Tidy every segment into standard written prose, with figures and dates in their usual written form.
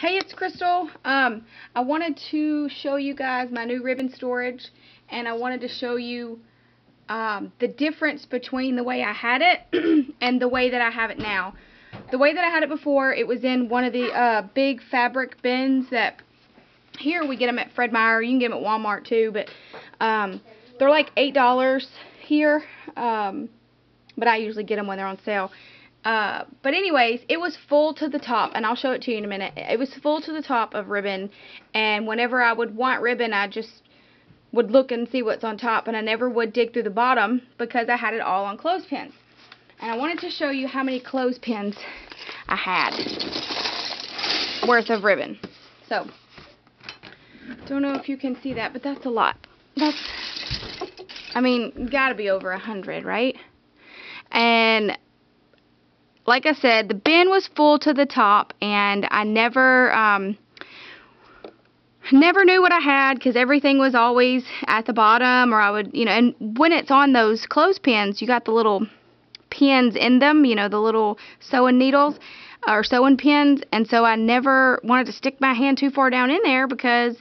Hey, it's Crystal. I wanted to show you guys my new ribbon storage, and I wanted to show you the difference between the way I had it and the way that I have it now. The way that I had it before, it was in one of the big fabric bins that here we get them at Fred Meyer. You can get them at Walmart too, but they're like $8 here, but I usually get them when they're on sale. But anyways, it was full to the top, and I'll show it to you in a minute. It was full to the top of ribbon, and whenever I would want ribbon, I just would look and see what's on top, and I never would dig through the bottom because I had it all on clothespins. And I wanted to show you how many clothespins I had worth of ribbon. So, don't know if you can see that, but that's a lot. I mean, gotta be over 100, right? And like I said, the bin was full to the top, and I never knew what I had because everything was always at the bottom, or I would, and when it's on those clothespins, you got the little pins in them, the little sewing needles or sewing pins, and so I never wanted to stick my hand too far down in there because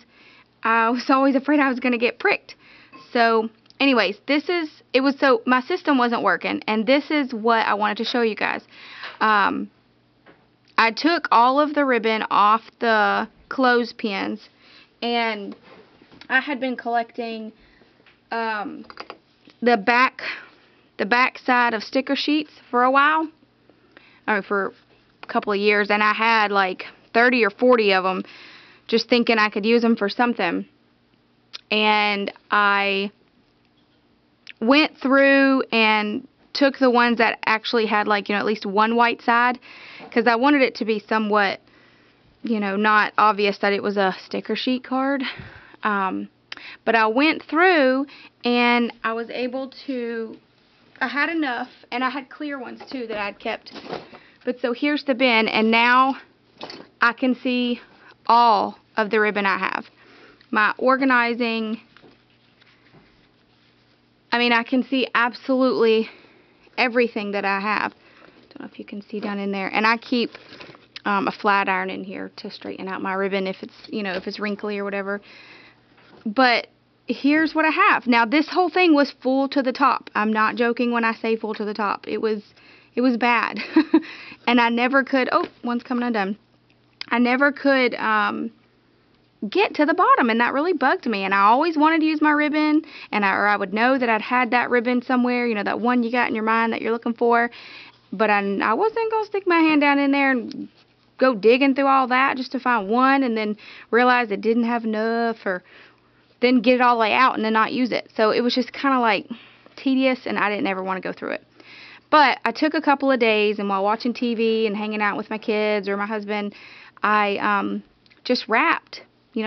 I was always afraid I was going to get pricked. So anyways, my system wasn't working, and this is what I wanted to show you guys. I took all of the ribbon off the clothespins, and I had been collecting the back side of sticker sheets for a while, or for a couple of years, and I had like 30 or 40 of them, just thinking I could use them for something. And I went through and took the ones that actually had like, at least one white side, because I wanted it to be somewhat, not obvious that it was a sticker sheet card. But I went through and I was able to, I had enough, and I had clear ones too that I'd kept. But so here's the bin, and now I can see all of the ribbon I have. My organizing, I can see absolutely everything that I have. Don't know if you can see down in there. And I keep a flat iron in here to straighten out my ribbon if it's, if it's wrinkly or whatever. But here's what I have. Now, this whole thing was full to the top. I'm not joking when I say full to the top. It was bad. And I never could, oh, one's coming undone. I never could get to the bottom, and that really bugged me. And I always wanted to use my ribbon, and I would know that I'd had that ribbon somewhere, that one you got in your mind that you're looking for. But I wasn't going to stick my hand down in there and go digging through all that just to find one, and then realize it didn't have enough, or then get it all the way out and then not use it. So it was just kind of like tedious, and I didn't ever want to go through it. But I took a couple of days, and while watching TV and hanging out with my kids or my husband, I just wrapped,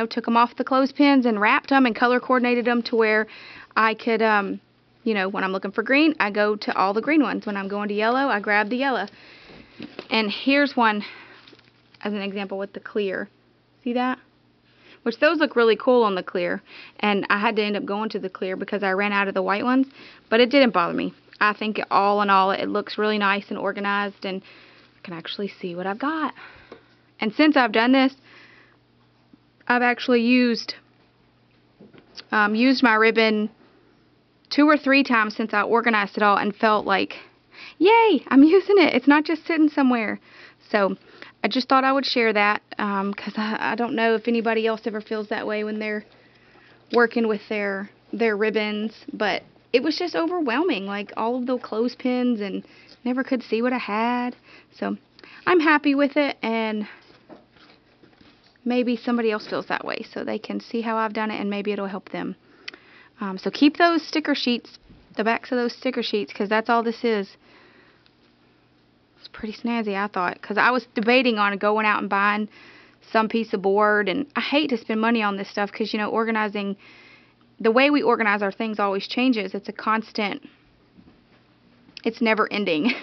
took them off the clothespins and wrapped them and color coordinated them to where I could, when I'm looking for green, I go to all the green ones. When I'm going to yellow, I grab the yellow. And here's one as an example with the clear. See that? Which those look really cool on the clear. And I had to end up going to the clear because I ran out of the white ones. But it didn't bother me. I think all in all, it looks really nice and organized, and I can actually see what I've got. And since I've done this, I've actually used my ribbon 2 or 3 times since I organized it all, and felt like, yay, I'm using it. It's not just sitting somewhere. So I just thought I would share that, because I don't know if anybody else ever feels that way when they're working with their ribbons, but it was just overwhelming, like all of the clothespins, and never could see what I had. So I'm happy with it, and maybe somebody else feels that way, so they can see how I've done it, and maybe it'll help them. So keep those sticker sheets, the backs of those sticker sheets, because that's all this is. It's pretty snazzy, I thought, because I was debating on going out and buying some piece of board, and I hate to spend money on this stuff because, organizing, the way we organize our things always changes. It's a constant, it's never ending.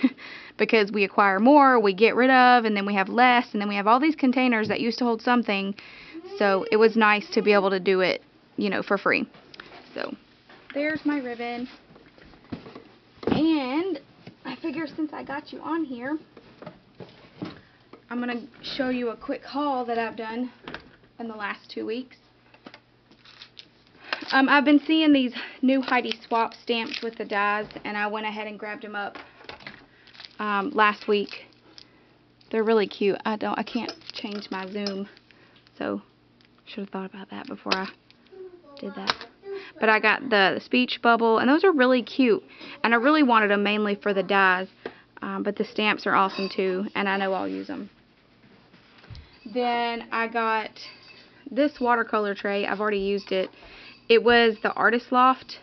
Because we acquire more, we get rid of, and then we have less, and then we have all these containers that used to hold something. So it was nice to be able to do it, for free. So there's my ribbon. And I figure since I got you on here, I'm going to show you a quick haul that I've done in the last 2 weeks. I've been seeing these new Heidi Swap stamps with the dies, and I went ahead and grabbed them up last week. They're really cute. I can't change my zoom, so should have thought about that before I did that. But I got the speech bubble, and those are really cute, and I really wanted them mainly for the dies, but the stamps are awesome too, and I know I'll use them. Then I got this watercolor tray. I've already used it. It was the Artist Loft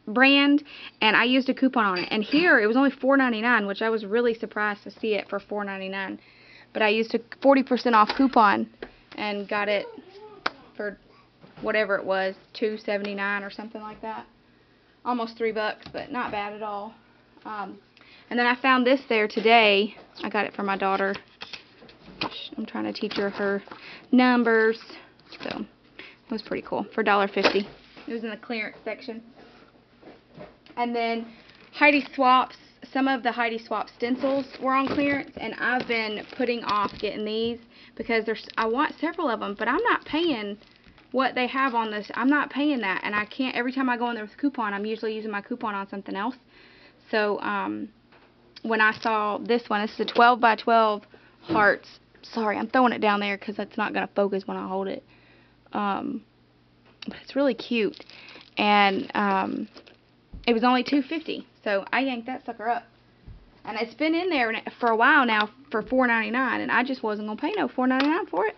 brand, and I used a coupon on it. And here, it was only $4.99, which I was really surprised to see it for $4.99. But I used a 40% off coupon and got it for whatever it was, $2.79 or something like that. Almost $3, but not bad at all. And then I found this there today. I got it for my daughter. I'm trying to teach her numbers. So it was pretty cool for $1.50. It was in the clearance section. And then Heidi Swaps, some of the Heidi Swap stencils were on clearance, and I've been putting off getting these because I want several of them, but I'm not paying what they have on this. I'm not paying that, and I can't. Every time I go in there with a coupon, I'm usually using my coupon on something else. So when I saw this one, this is a 12 by 12 hearts. Sorry, I'm throwing it down there because it's not going to focus when I hold it. But it's really cute, and it was only $2.50, so I yanked that sucker up. And it's been in there for a while now for $4.99, and I just wasn't going to pay no $4.99 for it.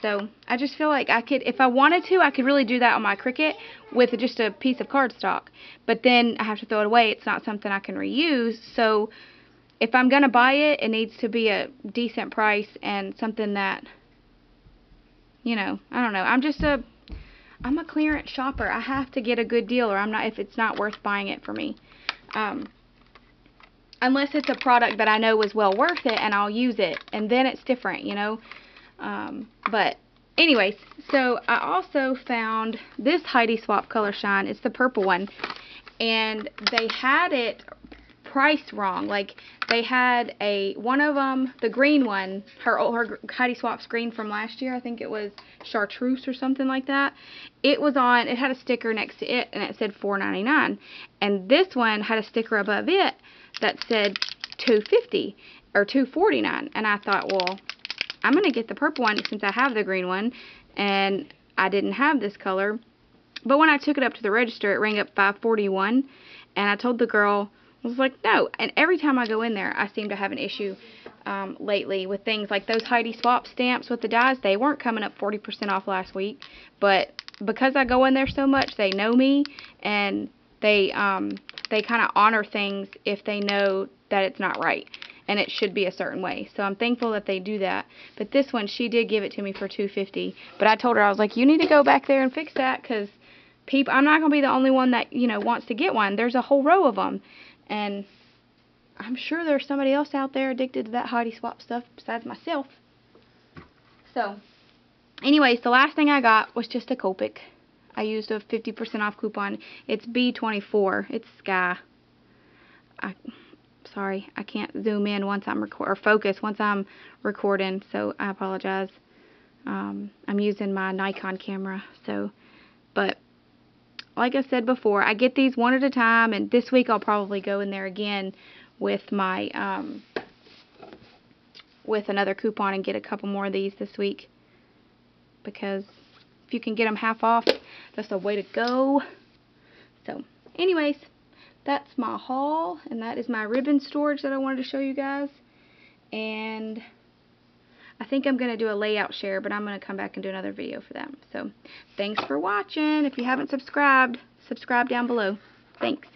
So I just feel like I could, if I wanted to, I could really do that on my Cricut with just a piece of cardstock. But then I have to throw it away. It's not something I can reuse. So if I'm going to buy it, it needs to be a decent price and something that, you know, I don't know. I'm a clearance shopper. I have to get a good deal, or if it's not worth buying it for me. Unless it's a product that I know is well worth it and I'll use it, and then it's different, you know. But anyways, so I also found this Heidi Swap Color Shine. It's the purple one, and they had it priced wrong. Like, they had one of them, the green one, her Heidi Swap's green from last year, I think it was Chartreuse or something like that. It had a sticker next to it, and it said $4.99. And this one had a sticker above it that said $2.50 or $2.49. And I thought, well, I'm going to get the purple one since I have the green one, and I didn't have this color. But when I took it up to the register, it rang up $5.41, and I told the girl, I was like, no. And every time I go in there, I seem to have an issue lately with things like those Heidi Swap stamps with the dies. They weren't coming up 40% off last week, but because I go in there so much, they know me, and they kind of honor things if they know that it's not right and it should be a certain way. So I'm thankful that they do that. But this one, she did give it to me for $2.50. But I told her, I was like, you need to go back there and fix that, because I'm not going to be the only one that, you know, wants to get one. There's a whole row of them. And I'm sure there's somebody else out there addicted to that Heidi Swap stuff besides myself. So, anyways, the last thing I got was just a Copic. I used a 50% off coupon. It's B24. It's Sky. Sorry, I can't zoom in once I'm focus once I'm recording, so I apologize. I'm using my Nikon camera, so, but like I said before, I get these one at a time, and this week I'll probably go in there again with my, with another coupon and get a couple more of these this week, because if you can get them half off, that's the way to go. So, anyways, that's my haul, and that is my ribbon storage that I wanted to show you guys. And I think I'm going to do a layout share, but I'm going to come back and do another video for that. So, thanks for watching. If you haven't subscribed, subscribe down below. Thanks.